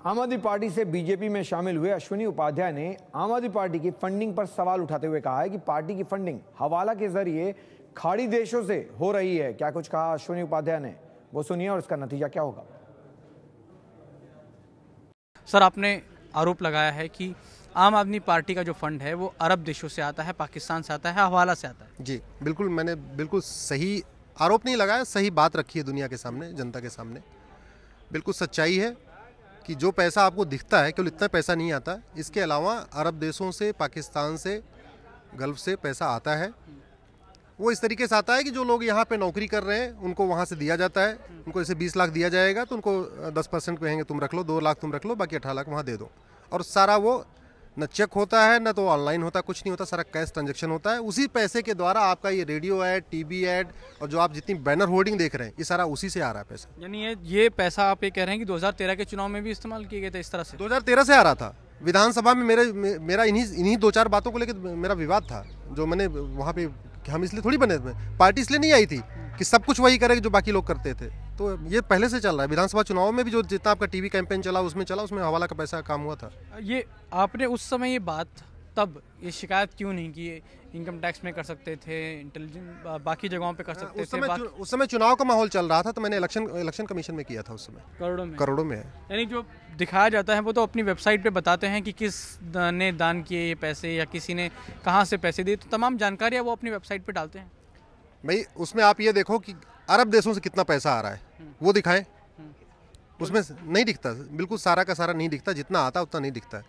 आम आदमी पार्टी से बीजेपी में शामिल हुए अश्विनी उपाध्याय ने आम आदमी पार्टी की फंडिंग पर सवाल उठाते हुए कहा है कि पार्टी की फंडिंग हवाला के जरिए खाड़ी देशों से हो रही है। क्या कुछ कहा अश्विनी उपाध्याय ने, वो सुनिए और इसका नतीजा क्या होगा। सर, आपने आरोप लगाया है कि आम आदमी पार्टी का जो फंड है वो अरब देशों से आता है, पाकिस्तान से आता है, हवाला से आता है। जी बिल्कुल, मैंने बिल्कुल सही आरोप नहीं लगाया, सही बात रखी है दुनिया के सामने, जनता के सामने। बिल्कुल सच्चाई है कि जो पैसा आपको दिखता है केवल इतना पैसा नहीं आता, इसके अलावा अरब देशों से, पाकिस्तान से, गल्फ से पैसा आता है। वो इस तरीके से आता है कि जो लोग यहाँ पे नौकरी कर रहे हैं उनको वहाँ से दिया जाता है। उनको जैसे 20 लाख दिया जाएगा तो उनको 10% कहेंगे तुम रख लो, 2 लाख तुम रख लो, बाकी 18 लाख वहाँ दे दो। और सारा वो न चेक होता है, न तो ऑनलाइन होता, कुछ नहीं होता, सारा कैश ट्रांजैक्शन होता है। उसी पैसे के द्वारा आपका ये रेडियो ऐड, टीवी ऐड और जो आप जितनी बैनर होर्डिंग देख रहे हैं, ये सारा उसी से आ रहा है पैसा। यानी ये पैसा आप ये कह रहे हैं कि 2013 के चुनाव में भी इस्तेमाल किए गए थे इस तरह से? 2013 से आ रहा था। विधानसभा में मेरा इन्हीं 2-4 बातों को लेकर मेरा विवाद था, जो मैंने वहाँ पे, हम इसलिए थोड़ी बने थे, पार्टी इसलिए नहीं आई थी कि सब कुछ वही करे जो बाकी लोग करते थे। तो ये पहले से चल रहा है। विधानसभा चुनाव में भी जो जितना आपका टीवी कैंपेन चला उसमें हवाला का पैसा काम हुआ था। ये आपने उस समय ये बात, तब ये शिकायत क्यों नहीं की? इनकम टैक्स में कर सकते थे, इंटेलिजेंस बाकी जगहों पे कर सकते थे। उस समय चुनाव का माहौल चल रहा था, तो मैंने इलेक्शन कमीशन में किया था उस समय। करोड़ों में है। यानी जो दिखाया जाता है वो तो अपनी वेबसाइट पे बताते हैं कि किस ने दान किए ये पैसे या किसी ने कहाँ से पैसे दिए, तो तमाम जानकारियाँ वो अपनी वेबसाइट पे डालते हैं। भाई उसमें आप ये देखो कि अरब देशों से कितना पैसा आ रहा है, वो दिखाएं। उसमें नहीं दिखता, बिल्कुल सारा का सारा नहीं दिखता, जितना आता उतना नहीं दिखता है।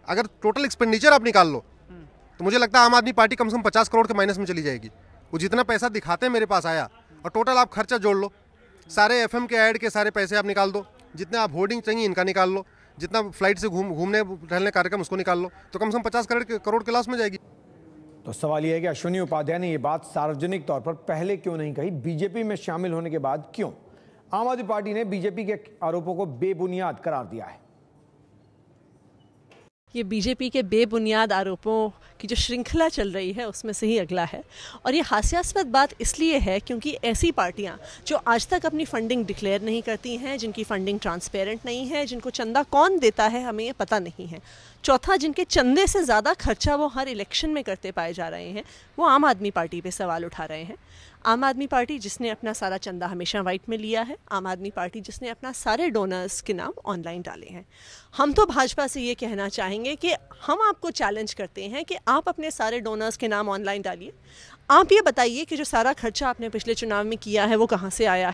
अगर टोटल एक्सपेंडिचर आप निकाल लो तो मुझे लगता है आम आदमी पार्टी कम से कम 50 करोड़ के माइनस में चली जाएगी। वो जितना पैसा दिखाते हैं मेरे पास आया, और टोटल आप खर्चा जोड़ लो, सारे एफएम के ऐड के सारे पैसे आप निकाल दो, जितने आप होर्डिंग चाहिए इनका निकाल लो, जितना फ्लाइट से घूमने टहलने कार्यक्रम उसको निकाल लो, तो कम से कम 50 करोड़ के लॉस में जाएगी। तो सवाल यह है कि अश्विनी उपाध्याय ने यह बात सार्वजनिक तौर पर पहले क्यों नहीं कही? बीजेपी में शामिल होने के बाद क्यों? आम आदमी पार्टी ने बीजेपी के आरोपों को बेबुनियाद करार दिया है। ये बीजेपी के बेबुनियाद आरोपों की जो श्रृंखला चल रही है उसमें से ही अगला है। और ये हास्यास्पद बात इसलिए है क्योंकि ऐसी पार्टियां जो आज तक अपनी फंडिंग डिक्लेयर नहीं करती हैं, जिनकी फंडिंग ट्रांसपेरेंट नहीं है, जिनको चंदा कौन देता है हमें ये पता नहीं है, चौथा जिनके चंदे से ज़्यादा खर्चा वो हर इलेक्शन में करते पाए जा रहे हैं, वो आम आदमी पार्टी पे सवाल उठा रहे हैं। आम आदमी पार्टी जिसने अपना सारा चंदा हमेशा वाइट में लिया है, आम आदमी पार्टी जिसने अपना सारे डोनर्स के नाम ऑनलाइन डाले हैं। हम तो भाजपा से ये कहना चाहेंगे कि हम आपको चैलेंज करते हैं कि आप अपने सारे डोनर्स के नाम ऑनलाइन डालिए। आप ये बताइए कि जो सारा खर्चा आपने पिछले चुनाव में किया है वो कहाँ से आया